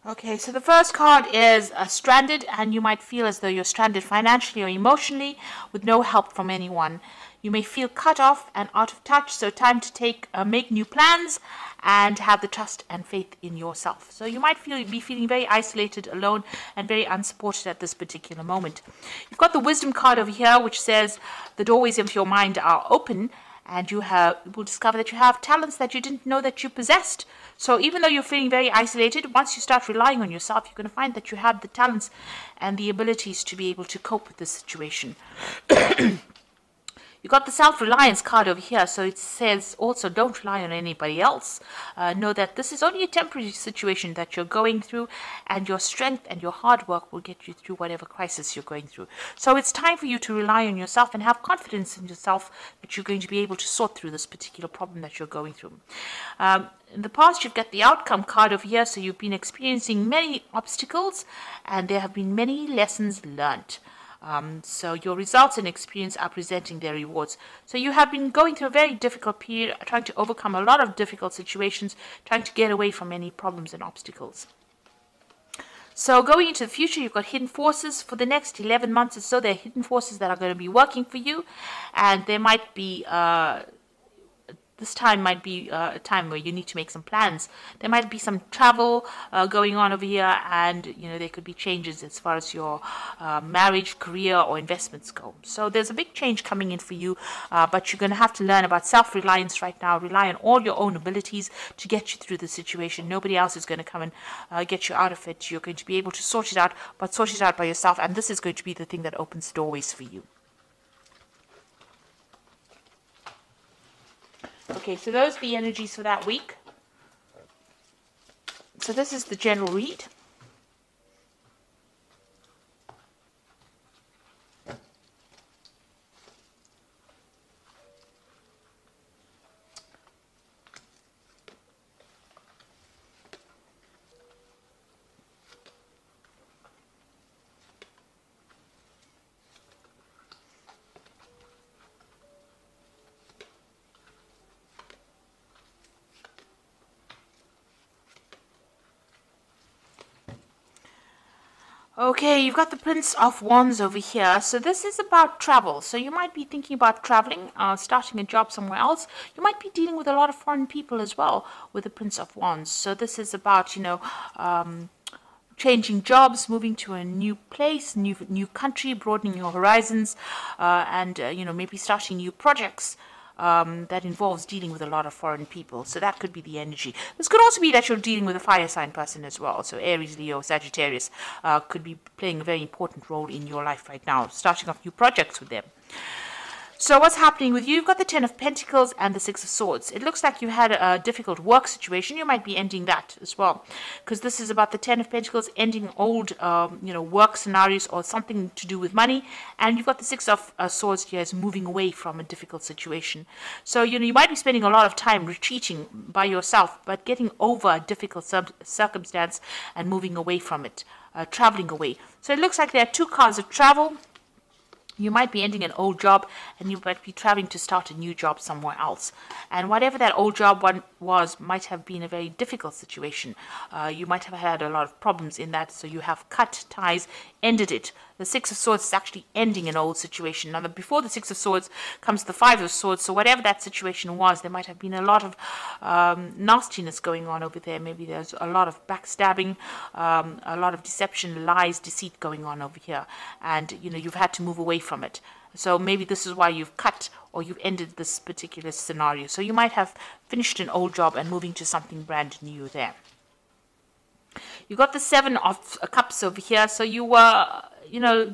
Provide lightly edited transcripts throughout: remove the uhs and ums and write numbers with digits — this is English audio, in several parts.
Okay, so the first card is stranded, and you might feel as though you're stranded financially or emotionally with no help from anyone. You may feel cut off and out of touch, so time to make new plans and have the trust and faith in yourself. So you might be feeling very isolated, alone, and very unsupported at this particular moment. You've got the wisdom card over here, which says the doorways of your mind are open, and you will discover that you have talents that you didn't know that you possessed. So even though you're feeling very isolated, once you start relying on yourself, you're going to find that you have the talents and the abilities to be able to cope with this situation. You got the self-reliance card over here, so it says also don't rely on anybody else. Know that this is only a temporary situation that you're going through, and your strength and your hard work will get you through whatever crisis you're going through. So it's time for you to rely on yourself and have confidence in yourself that you're going to be able to sort through this particular problem that you're going through. In the past, you've got the outcome card over here, so you've been experiencing many obstacles, and there have been many lessons learned. So your results and experience are presenting their rewards. So you have been going through a very difficult period, trying to overcome a lot of difficult situations, trying to get away from any problems and obstacles. So going into the future, you've got hidden forces for the next 11 months or so. There are hidden forces that are going to be working for you, and there might be this time might be a time where you need to make some plans. There might be some travel going on over here, and there could be changes as far as your marriage, career, or investments go. So there's a big change coming in for you, but you're going to have to learn about self-reliance right now. Rely on all your own abilities to get you through the situation. Nobody else is going to come and get you out of it. You're going to be able to sort it out, but sort it out by yourself, and this is going to be the thing that opens doorways for you. Okay, so those are the energies for that week. So this is the general read. Okay, you've got the Prince of Wands over here. So this is about travel. So you might be thinking about traveling, starting a job somewhere else. You might be dealing with a lot of foreign people as well with the Prince of Wands. So this is about, changing jobs, moving to a new place, new country, broadening your horizons, and maybe starting new projects. That involves dealing with a lot of foreign people. So that could be the energy. This could also be that you're dealing with a fire sign person as well. So Aries, Leo, Sagittarius could be playing a very important role in your life right now, starting off new projects with them. So what's happening with you? You've got the Ten of Pentacles and the Six of Swords. It looks like you had a difficult work situation. You might be ending that as well, because this is about the Ten of Pentacles ending old, work scenarios or something to do with money. And you've got the Six of Swords here as moving away from a difficult situation. So, you might be spending a lot of time retreating by yourself, but getting over a difficult circumstance and moving away from it, traveling away. So it looks like there are two cards of travel. You might be ending an old job, and you might be traveling to start a new job somewhere else. And whatever that old job was might have been a very difficult situation. You might have had a lot of problems in that, so you have cut ties, ended it. The Six of Swords is actually ending an old situation. Now, before the Six of Swords comes the Five of Swords, so whatever that situation was, there might have been a lot of nastiness going on over there. Maybe there's a lot of backstabbing, a lot of deception, lies, deceit going on over here. And, you've had to move away from it. So maybe this is why you've cut or you've ended this particular scenario. So you might have finished an old job and moving to something brand new there. You got the Seven of Cups over here. So you were,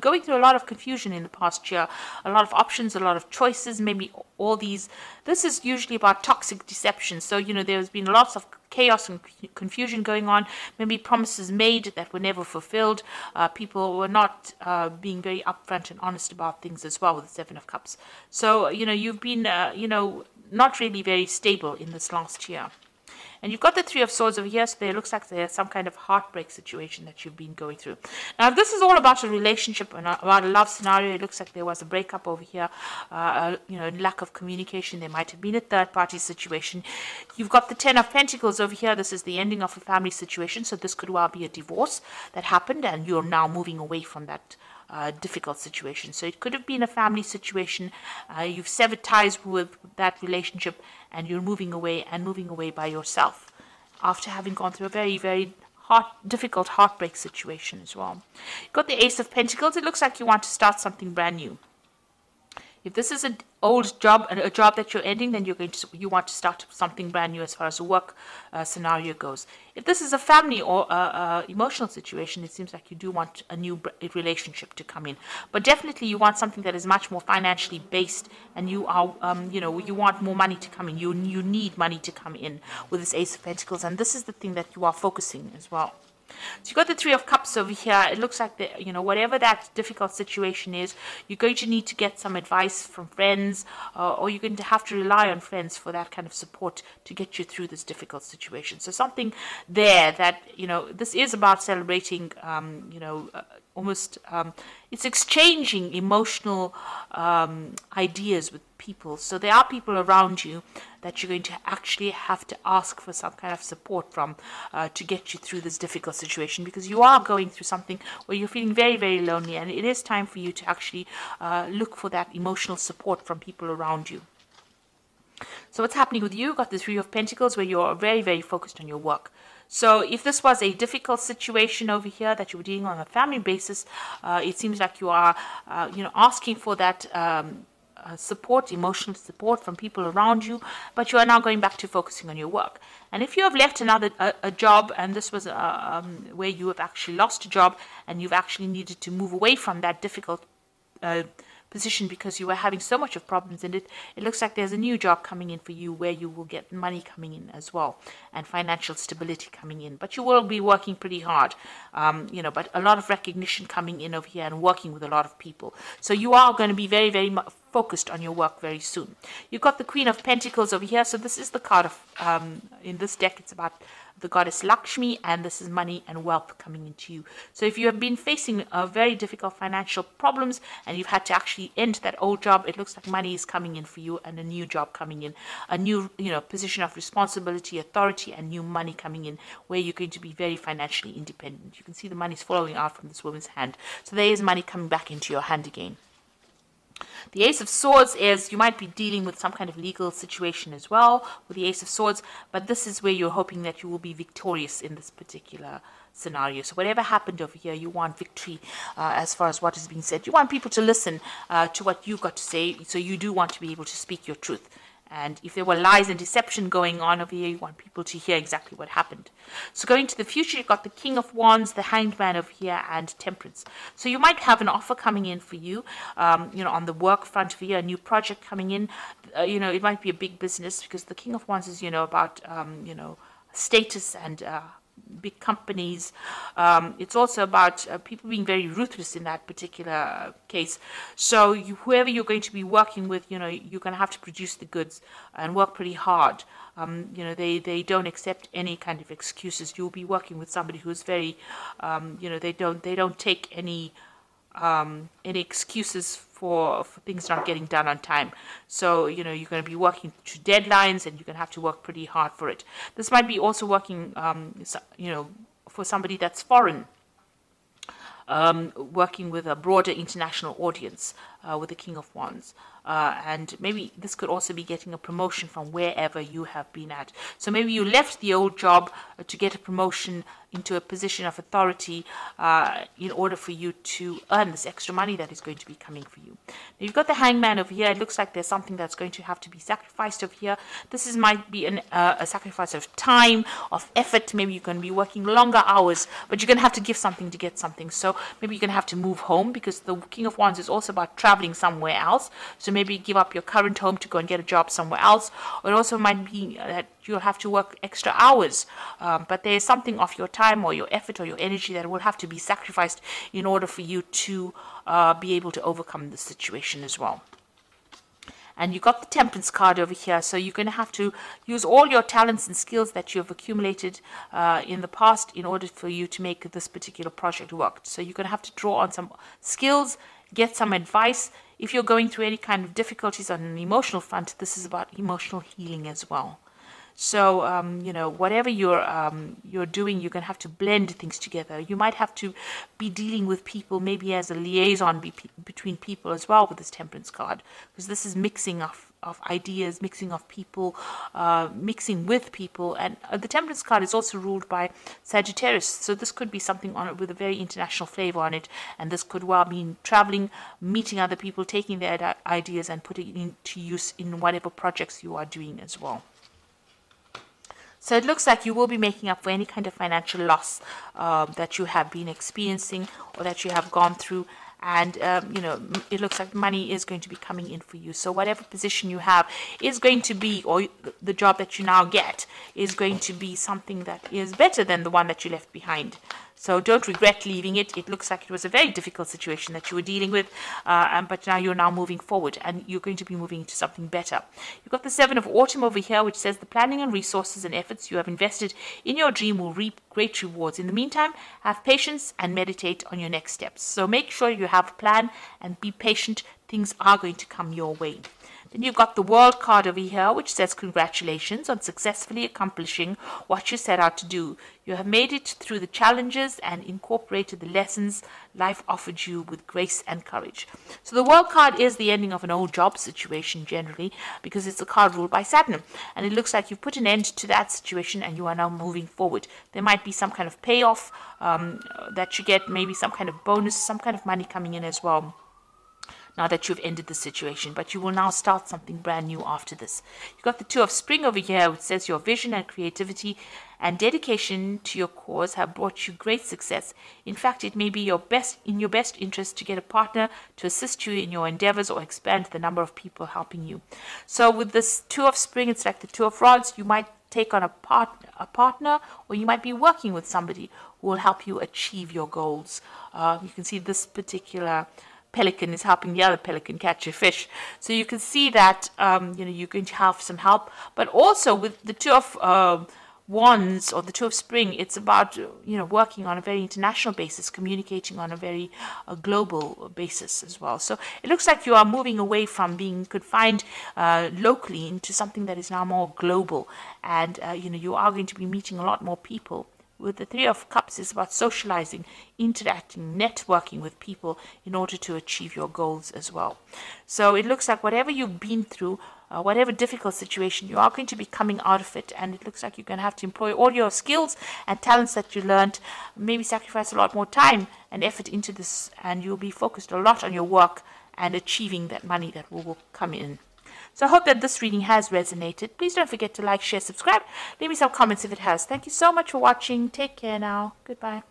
going through a lot of confusion in the past year. A lot of options, a lot of choices, maybe all these. This is usually about toxic deception. So, there's been lots of chaos and confusion going on. Maybe promises made that were never fulfilled. People were not being very upfront and honest about things as well with the Seven of Cups. So, you've been, not really very stable in this last year. And you've got the Three of Swords over here, so there looks like there's some kind of heartbreak situation that you've been going through. Now, if this is all about a relationship and about a love scenario, it looks like there was a breakup over here, lack of communication. There might have been a third-party situation. You've got the Ten of Pentacles over here. This is the ending of a family situation, so this could well be a divorce that happened, and you're now moving away from that difficult situation. So it could have been a family situation. You've severed ties with that relationship, and you're moving away by yourself after having gone through a very, very difficult heartbreak situation as well. You've got the Ace of Pentacles. It looks like you want to start something brand new. If this is an old job and a job that you're ending, then you want to start something brand new as far as the work scenario goes. If this is a family or emotional situation, it seems like you do want a new relationship to come in. But definitely you want something that is much more financially based, and you are, you want more money to come in. You need money to come in with this Ace of Pentacles, and this is the thing that you are focusing as well. So you've got the Three of Cups over here. It looks like whatever that difficult situation is, you're going to need to get some advice from friends, or you're going to have to rely on friends for that kind of support to get you through this difficult situation. So something there that, this is about celebrating, it's exchanging emotional ideas with people. So there are people around you that you're going to actually have to ask for some kind of support from to get you through this difficult situation, because you are going through something where you're feeling very, very lonely, and it is time for you to actually look for that emotional support from people around you. So what's happening with you? You've got the Three of Pentacles where you're very, very focused on your work. So if this was a difficult situation over here that you were dealing on a family basis, it seems like you are, asking for that support, emotional support from people around you, but you are now going back to focusing on your work. And if you have left a job, and this was where you have actually lost a job, and you've actually needed to move away from that difficult position because you were having so much of problems in it, it looks like there's a new job coming in for you where you will get money coming in as well, and financial stability coming in. But you will be working pretty hard, but a lot of recognition coming in over here, and working with a lot of people. So you are going to be very, very focused on your work very soon. You've got the Queen of Pentacles over here. So this is the card of, in this deck, it's about the goddess Lakshmi, and this is money and wealth coming into you. So if you have been facing very difficult financial problems and you've had to actually end that old job, it looks like money is coming in for you, and a new job coming in, a new position of responsibility, authority, and new money coming in, where you're going to be very financially independent. You can see the money's flowing out from this woman's hand. So there is money coming back into your hand again. The Ace of Swords is, you might be dealing with some kind of legal situation as well with the Ace of Swords, but this is where you're hoping that you will be victorious in this particular scenario. So whatever happened over here, you want victory as far as what is being said. You want people to listen to what you've got to say, so you do want to be able to speak your truth. And if there were lies and deception going on over here, you want people to hear exactly what happened. So going to the future, you've got the King of Wands, the Hanged Man over here, and Temperance. So you might have an offer coming in for you, on the work front for you, a new project coming in. It might be a big business, because the King of Wands is, about, status and big companies. It's also about people being very ruthless in that particular case. So whoever you're going to be working with, you're going to have to produce the goods and work pretty hard. They don't accept any kind of excuses. You'll be working with somebody who's very, they don't take any excuses for things not getting done on time. So, you're going to be working to deadlines, and you're going to have to work pretty hard for it. This might be also working, for somebody that's foreign, working with a broader international audience with the King of Wands. And maybe this could also be getting a promotion from wherever you have been at. So maybe you left the old job to get a promotion into a position of authority in order for you to earn this extra money that is going to be coming for you. Now, you've got the Hangman over here. It looks like there's something that's going to have to be sacrificed over here. This might be a sacrifice of time, of effort. Maybe you're going to be working longer hours, but you're going to have to give something to get something. So maybe you're going to have to move home, because the King of Wands is also about traveling somewhere else. So maybe give up your current home to go and get a job somewhere else. Or it also might be that you'll have to work extra hours, but there's something of your time or your effort or your energy that will have to be sacrificed in order for you to be able to overcome the situation as well. And you got the Temperance card over here, so you're going to have to use all your talents and skills that you have accumulated in the past in order for you to make this particular project work. So you're going to have to draw on some skills, get some advice. If you're going through any kind of difficulties on an emotional front, this is about emotional healing as well. So, whatever you're doing, you're going to have to blend things together. You might have to be dealing with people, maybe as a liaison between people as well with this Temperance card, because this is mixing of ideas, mixing of people, mixing with people. And the Temperance card is also ruled by Sagittarius, so this could be something on it with a very international flavor on it, and this could well mean traveling, meeting other people, taking their ideas and putting it into use in whatever projects you are doing as well. So it looks like you will be making up for any kind of financial loss that you have been experiencing or that you have gone through. And, it looks like money is going to be coming in for you. So whatever position you have is going to be, or the job that you now get is going to be something that is better than the one that you left behind. So don't regret leaving it. It looks like it was a very difficult situation that you were dealing with, but now you're now moving forward and you're going to be moving into something better. You've got the 7 of Autumn over here, which says the planning and resources and efforts you have invested in your dream will reap great rewards. In the meantime, have patience and meditate on your next steps. So make sure you have a plan and be patient. Things are going to come your way. Then you've got the World card over here, which says congratulations on successfully accomplishing what you set out to do. You have made it through the challenges and incorporated the lessons life offered you with grace and courage. So the World card is the ending of an old job situation generally, because it's a card ruled by Saturn. And it looks like you've put an end to that situation and you are now moving forward. There might be some kind of payoff that you get, maybe some kind of bonus, some kind of money coming in as well, now that you've ended the situation, but you will now start something brand new after this. You've got the 2 of Spring over here, which says your vision and creativity and dedication to your cause have brought you great success. In fact, it may be in your best interest to get a partner to assist you in your endeavors or expand the number of people helping you. So with this 2 of Spring, it's like the 2 of Rods. You might take on a partner, or you might be working with somebody who will help you achieve your goals. You can see this particular pelican is helping the other pelican catch a fish. So you can see that you're going to have some help. But also with the 2 of Wands or the 2 of Spring, it's about working on a very international basis, communicating on a very global basis as well. So it looks like you are moving away from being confined locally into something that is now more global, and you are going to be meeting a lot more people. With the 3 of Cups, it's about socializing, interacting, networking with people in order to achieve your goals as well. So it looks like whatever you've been through, whatever difficult situation, you are going to be coming out of it. And it looks like you're going to have to employ all your skills and talents that you learned, maybe sacrifice a lot more time and effort into this, and you'll be focused a lot on your work and achieving that money that will come in. So I hope that this reading has resonated. Please don't forget to like, share, subscribe. Leave me some comments if it has. Thank you so much for watching. Take care now. Goodbye.